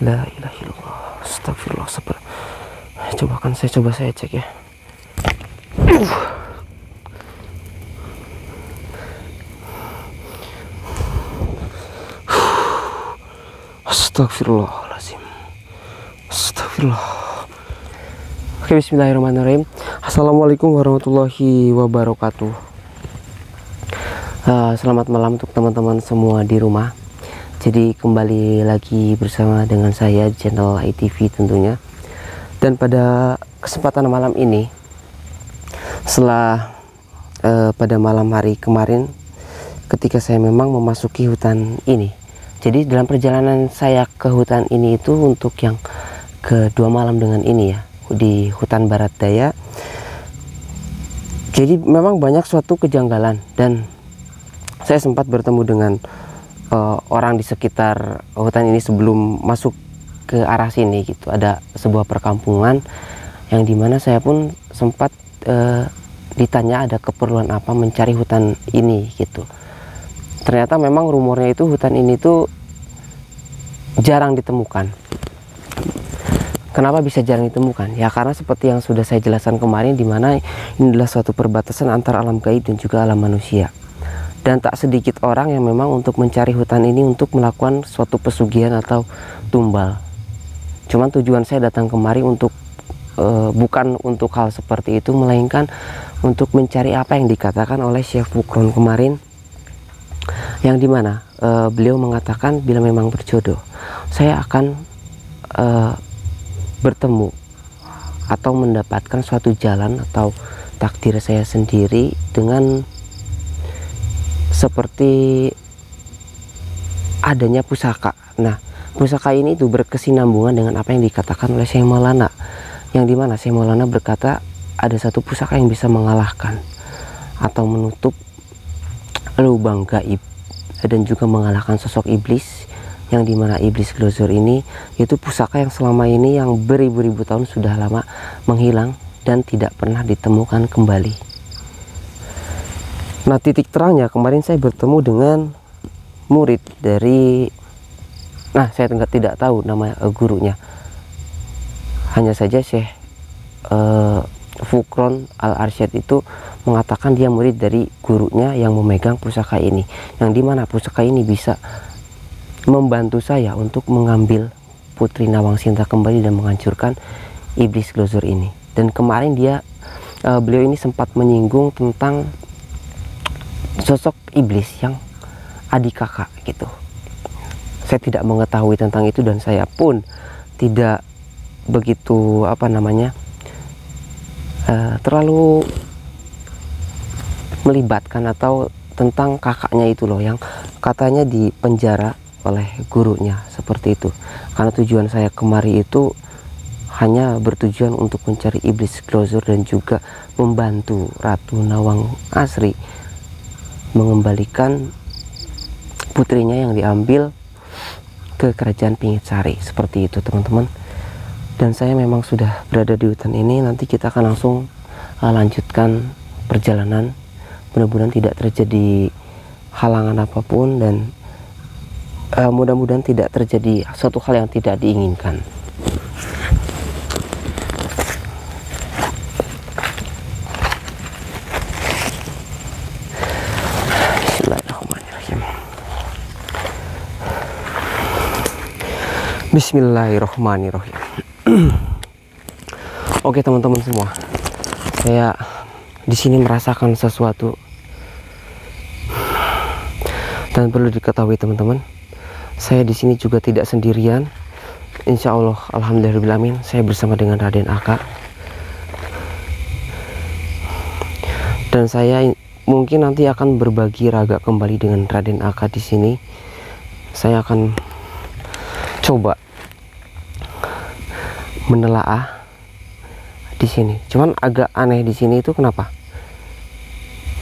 La ilaha illallah. Astagfirullah. Sabar. Coba saya cek ya. Astagfirullahaladzim. Astagfirullah. Oke, bismillahirrahmanirrahim. Assalamualaikum warahmatullahi wabarakatuh. Selamat malam untuk teman-teman semua di rumah. Jadi kembali lagi bersama dengan saya di channel ITV tentunya. Dan pada kesempatan malam ini, setelah pada malam hari kemarin ketika saya memang memasuki hutan ini. Jadi dalam perjalanan saya ke hutan ini itu untuk yang kedua malam dengan ini ya, di hutan barat daya. Jadi memang banyak suatu kejanggalan, dan saya sempat bertemu dengan orang di sekitar hutan ini sebelum masuk ke arah sini gitu. Ada sebuah perkampungan yang dimana saya pun sempat ditanya ada keperluan apa mencari hutan ini gitu. Ternyata memang rumornya itu hutan ini tuh jarang ditemukan. Kenapa bisa jarang ditemukan? Ya karena seperti yang sudah saya jelaskan kemarin, dimana ini adalah suatu perbatasan antara alam gaib dan juga alam manusia. Dan tak sedikit orang yang memang untuk mencari hutan ini untuk melakukan suatu pesugihan atau tumbal. Cuman tujuan saya datang kemari untuk bukan untuk hal seperti itu, melainkan untuk mencari apa yang dikatakan oleh Syekh Fukron kemarin, yang dimana beliau mengatakan bila memang berjodoh, saya akan bertemu atau mendapatkan suatu jalan atau takdir saya sendiri dengan seperti adanya pusaka. Nah, pusaka ini itu berkesinambungan dengan apa yang dikatakan oleh Syekh Maulana, yang dimana Syekh Maulana berkata ada satu pusaka yang bisa mengalahkan atau menutup lubang gaib dan juga mengalahkan sosok iblis, yang dimana iblis glozor ini itu pusaka yang selama ini yang beribu-ribu tahun sudah lama menghilang dan tidak pernah ditemukan kembali. Nah, titik terangnya kemarin saya bertemu dengan murid dari, saya tidak tahu nama gurunya, hanya saja Syekh Fukron Al-Arsyad itu mengatakan dia murid dari gurunya yang memegang pusaka ini, yang dimana pusaka ini bisa membantu saya untuk mengambil Putri Nawang Sinta kembali dan menghancurkan iblis glozor ini. Dan kemarin beliau ini sempat menyinggung tentang sosok iblis yang adik kakak gitu. Saya tidak mengetahui tentang itu, dan saya pun tidak begitu terlalu melibatkan atau tentang kakaknya itu loh, yang katanya dipenjara oleh gurunya seperti itu. Karena tujuan saya kemari itu hanya bertujuan untuk mencari iblis glozor dan juga membantu Ratu Nawang Asri mengembalikan putrinya yang diambil ke kerajaan Pingisari, seperti itu teman-teman. Dan saya memang sudah berada di hutan ini. Nanti kita akan langsung lanjutkan perjalanan. Mudah-mudahan tidak terjadi halangan apapun, dan mudah-mudahan tidak terjadi suatu hal yang tidak diinginkan. Bismillahirrahmanirrahim. Oke teman-teman semua, saya di sini merasakan sesuatu, dan perlu diketahui teman-teman, saya di sini juga tidak sendirian. Insya Allah, alhamdulillahirobbilalamin, saya bersama dengan Raden Aka, dan saya mungkin nanti akan berbagi raga kembali dengan Raden Aka di sini. Saya akan coba menelaah di sini. Cuman agak aneh di sini itu kenapa?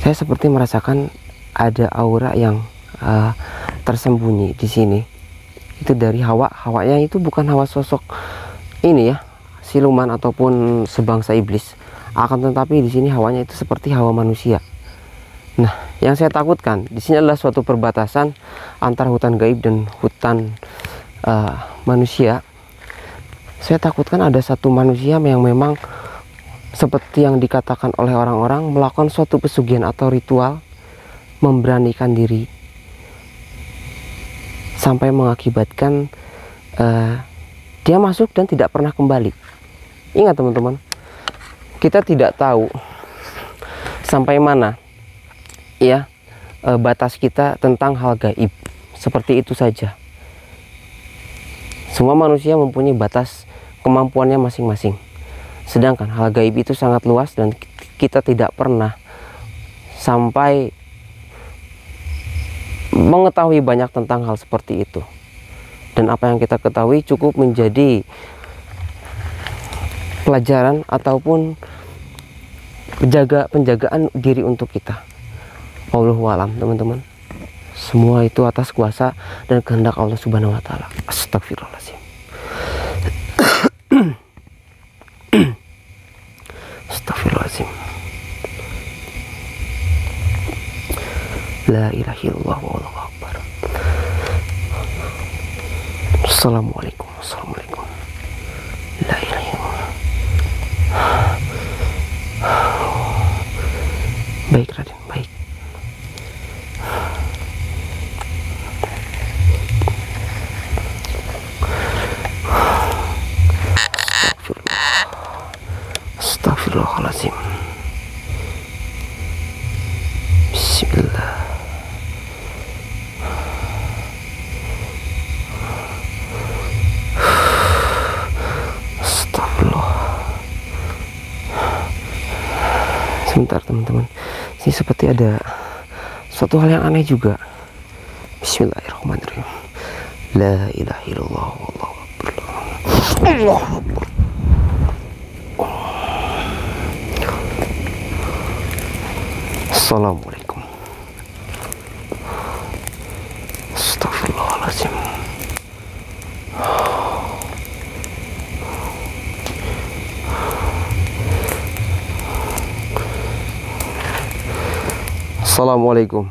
Saya seperti merasakan ada aura yang tersembunyi di sini. Itu dari hawanya itu bukan hawa sosok ini ya, siluman ataupun sebangsa iblis. Akan tetapi di sini hawanya itu seperti hawa manusia. Nah, yang saya takutkan di sini adalah suatu perbatasan antara hutan gaib dan hutan manusia, Saya takutkan ada satu manusia yang memang seperti yang dikatakan oleh orang-orang, melakukan suatu pesugihan atau ritual, memberanikan diri sampai mengakibatkan dia masuk dan tidak pernah kembali. Ingat teman-teman, kita tidak tahu sampai mana ya batas kita tentang hal gaib. Seperti itu saja. Semua manusia mempunyai batas kemampuannya masing-masing. Sedangkan hal gaib itu sangat luas dan kita tidak pernah sampai mengetahui banyak tentang hal seperti itu. Dan apa yang kita ketahui cukup menjadi pelajaran ataupun penjagaan diri untuk kita. Wallahu a'lam teman-teman. Semua itu atas kuasa dan kehendak Allah Subhanahu wa taala. Astagfirullahaladzim. Astagfirullahaladzim. La ilaha illallah wallahu akbar. Assalamualaikum. Assalamualaikum. La ilaha illallah. Baik Raden, baik. Astagfirullahaladzim. Bismillah. Astagfirullah. Sebentar teman-teman, ini seperti ada suatu hal yang aneh juga. Bismillahirrahmanirrahim. La ilaha illallah wallahu akbar. Allahu akbar. Assalamualaikum. Astagfirullahaladzim. Assalamualaikum.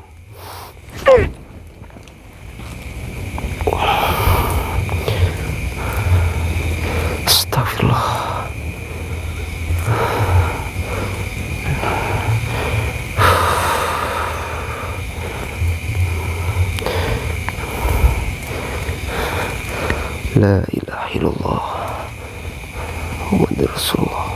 Astagfirullah. La ilaha illallah Muhammadur Rasulullah.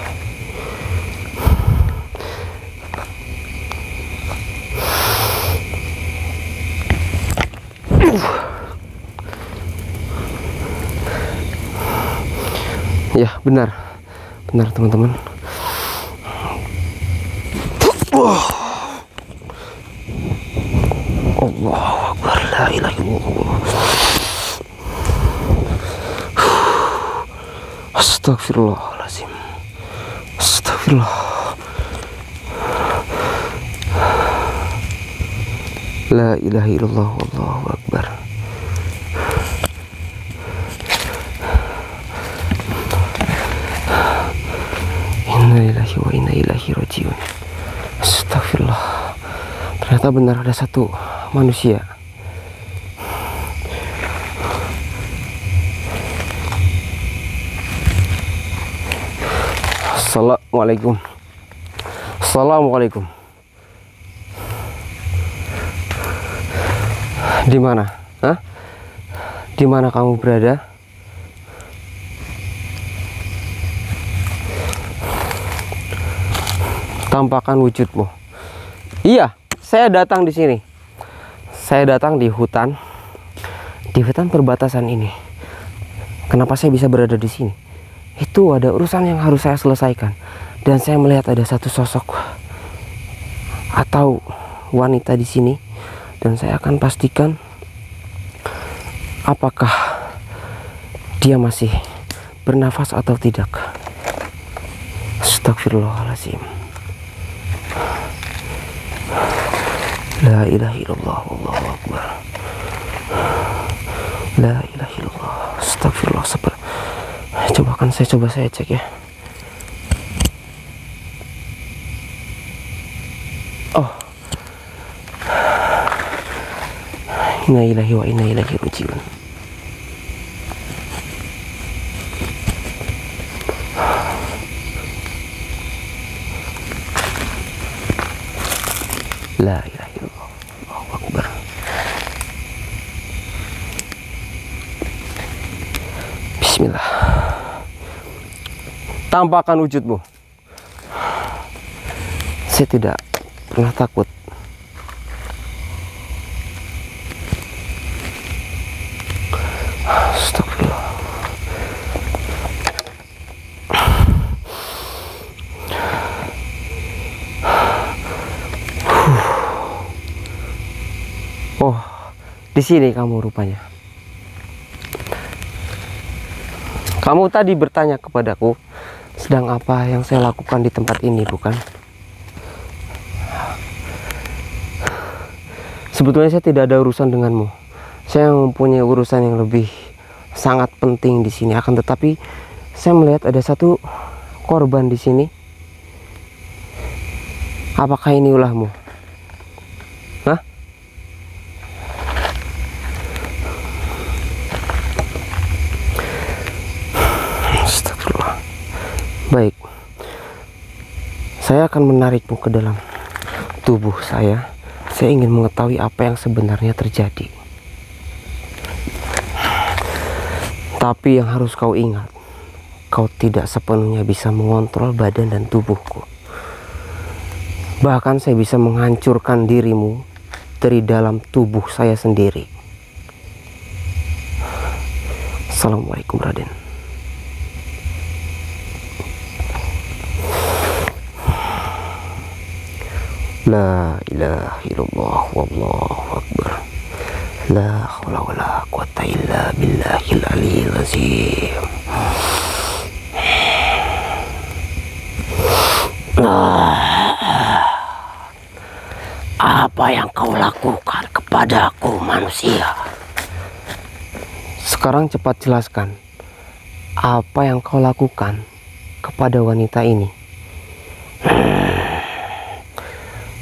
Ya benar teman-teman. Allahu akbar. La ilaha illallah. Astagfirullahaladzim. Astagfirullah. La ilaha illallah wallahu akbar. Inna lillahi wa inna ilaihi rajiun. Astagfirullah. Ternyata benar ada satu manusia. Assalamualaikum. Assalamualaikum. Di mana? Hah? Di mana kamu berada? Tampakkan wujudmu. Iya, saya datang di sini. Saya datang di hutan perbatasan ini. Kenapa saya bisa berada di sini? Itu ada urusan yang harus saya selesaikan, dan saya melihat ada satu sosok atau wanita di sini, dan saya akan pastikan apakah dia masih bernafas atau tidak. Astagfirullahaladzim. La ilaha illallah wallahu akbar. La ilaha illallah. Astagfirullah. Saya cek ya. Oh. Inna lillahi wa inna ilaihi rajiun. La ilaha illallah. Allahu Akbar. Bismillah. Tampakkan wujudmu. Saya tidak pernah takut. Astagfirullah. Oh, di sini kamu rupanya. Kamu tadi bertanya kepadaku, sedang apa yang saya lakukan di tempat ini, bukan? Sebetulnya saya tidak ada urusan denganmu. Saya mempunyai urusan yang lebih sangat penting di sini. Akan tetapi saya melihat ada satu korban di sini. Apakah ini ulahmu? Hah? Astagfirullah. Baik. Saya akan menarikmu ke dalam tubuh saya. Saya ingin mengetahui apa yang sebenarnya terjadi. Tapi yang harus kau ingat, kau tidak sepenuhnya bisa mengontrol badan dan tubuhku. Bahkan saya bisa menghancurkan dirimu dari dalam tubuh saya sendiri. Assalamualaikum, Raden. La ilaha illallah wallahu akbar. La haula wala quwata illa billahil aliyyil azim. Apa yang kau lakukan kepadaku, manusia? Sekarang cepat jelaskan apa yang kau lakukan kepada wanita ini.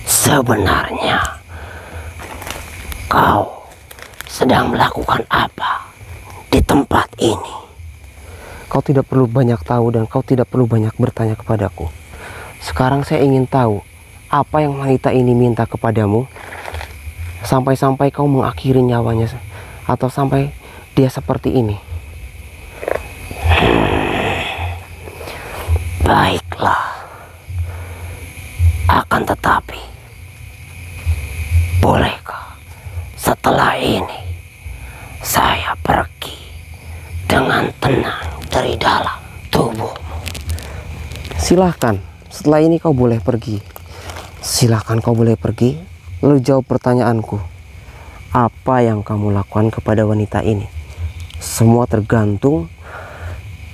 Sebenarnya kau sedang melakukan apa di tempat ini? Kau tidak perlu banyak tahu dan kau tidak perlu banyak bertanya kepadaku. Sekarang saya ingin tahu apa yang wanita ini minta kepadamu, sampai-sampai kau mengakhiri nyawanya, atau sampai dia seperti ini. Baiklah. Akan tetapi, bolehkah setelah ini saya pergi dengan tenang dari dalam tubuhmu? Silahkan, setelah ini kau boleh pergi. Silahkan kau boleh pergi. Lalu jawab pertanyaanku. Apa yang kamu lakukan kepada wanita ini? Semua tergantung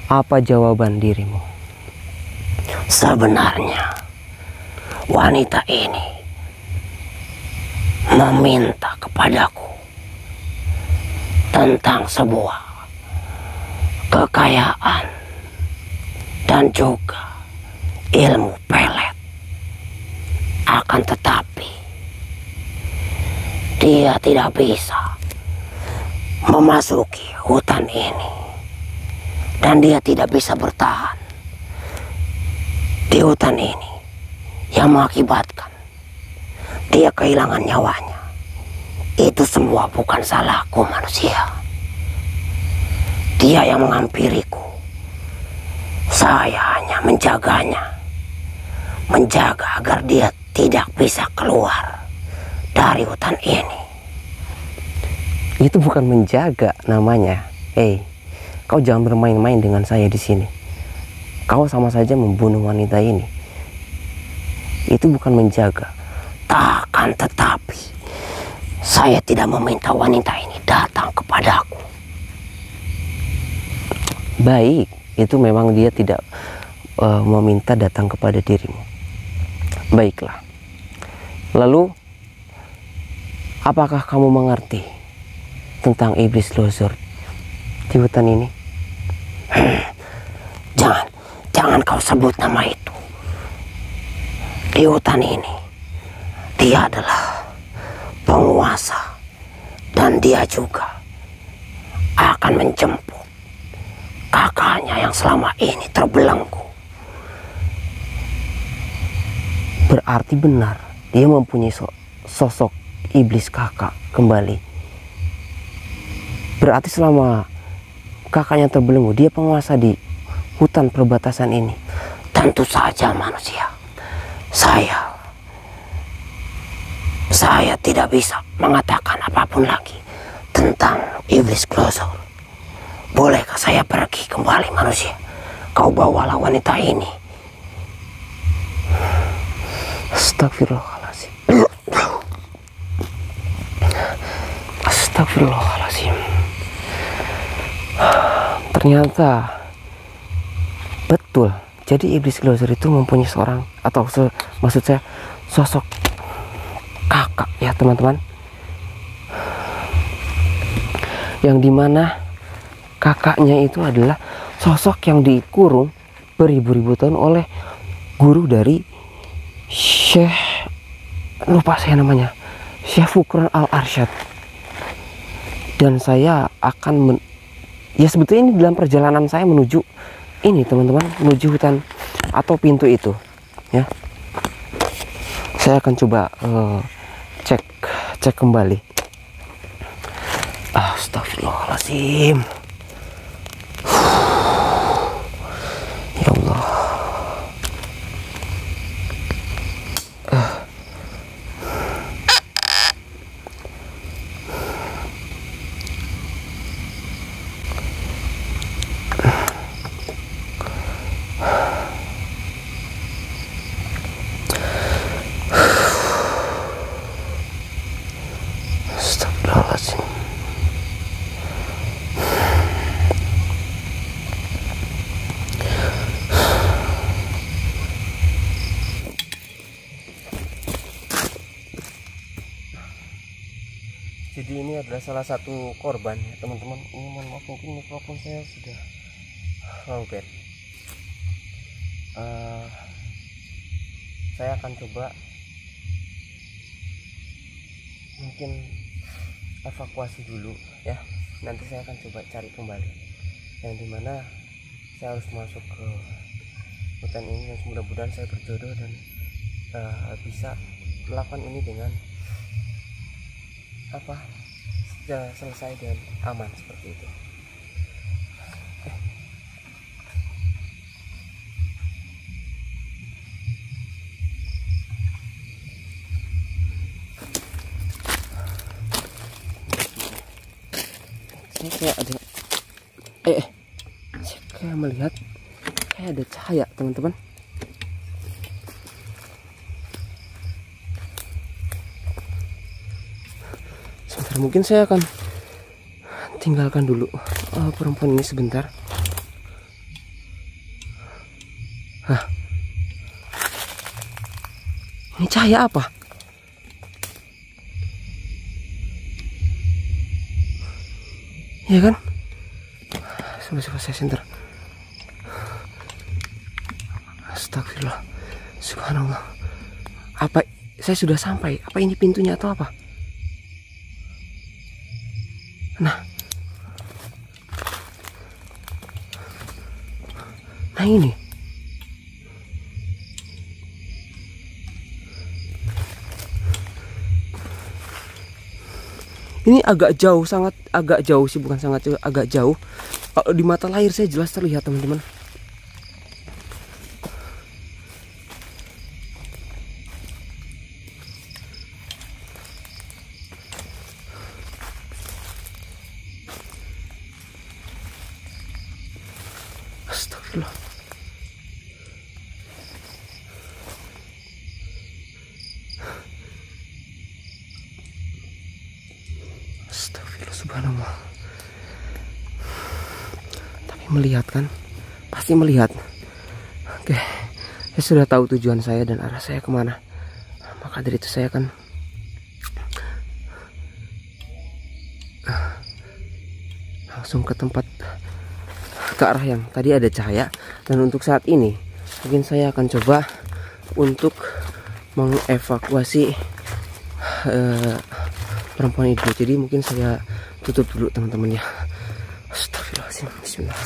apa jawaban dirimu. Sebenarnya wanita ini meminta kepadaku tentang sebuah kekayaan dan juga ilmu pelet. Akan tetapi dia tidak bisa memasuki hutan ini, dan dia tidak bisa bertahan di hutan ini, yang mengakibatkan dia kehilangan nyawanya. Itu semua bukan salahku, manusia. Dia yang menghampiriku. Saya hanya menjaganya, menjaga agar dia tidak bisa keluar dari hutan ini. Itu bukan menjaga namanya. Kau jangan bermain-main dengan saya di sini. Kau sama saja membunuh wanita ini. Itu bukan menjaga. Takkan tetapi saya tidak meminta wanita ini datang kepadaku. Baik, itu memang dia tidak meminta datang kepada dirimu. Baiklah. Lalu, apakah kamu mengerti tentang iblis Lozord di hutan ini? Jangan kau sebut nama itu. Di hutan ini, dia adalah penguasa, dan dia juga akan menjemput kakaknya yang selama ini terbelenggu. Berarti benar, dia mempunyai sosok iblis kakak kembali. Berarti selama kakaknya terbelenggu, dia penguasa di hutan perbatasan ini. Tentu saja manusia, saya tidak bisa mengatakan apapun lagi tentang iblis Glosor. Bolehkah saya pergi kembali manusia? Kau bawalah wanita ini. Astagfirullahaladzim. Astagfirullahaladzim. Ternyata betul. Jadi iblis Glosor itu mempunyai seorang, atau maksud saya sosok kakak ya teman-teman, yang dimana kakaknya itu adalah sosok yang dikurung beribu-ribu tahun oleh guru dari Syekh, lupa saya namanya, Syekh Fukran Al-Arsyad. Dan saya akan ya sebetulnya ini dalam perjalanan saya menuju ini teman-teman, menuju hutan atau pintu itu ya. Saya akan coba cek kembali. Astagfirullahaladzim. Ya Allah. Astagfirullahaladzim. Jadi ini adalah salah satu korban ya teman-teman. Ini mohon maaf, mungkin mikrofon saya sudah lowbat. Saya akan coba mungkin evakuasi dulu ya. Nanti saya akan coba cari kembali, yang dimana saya harus masuk ke hutan ini, dan mudah-mudahan saya berjodoh dan bisa melakukan ini dengan apa sudah selesai dan aman seperti itu. Saya kayak ada saya kayak melihat kayak ada cahaya teman-teman. Mungkin saya akan tinggalkan dulu perempuan ini sebentar. Ini cahaya apa? Ya kan? Coba saya senter. Astagfirullah. Subhanallah. Apa saya sudah sampai? Apa ini pintunya atau apa? Nah ini. Ini agak jauh, sangat agak jauh sih, bukan sangat jauh, agak jauh. Kalau di mata layar saya jelas terlihat teman-teman. Astagfirullah. Astagfirullah, subhanallah. Tapi melihat kan? Pasti melihat. Oke, saya sudah tahu tujuan saya dan arah saya kemana. Maka dari itu saya akan langsung ke tempat, ke arah yang tadi ada cahaya. Dan untuk saat ini mungkin saya akan coba untuk mengevakuasi perempuan itu. Jadi mungkin saya tutup dulu teman-teman ya. Astagfirullahaladzim. Bismillah.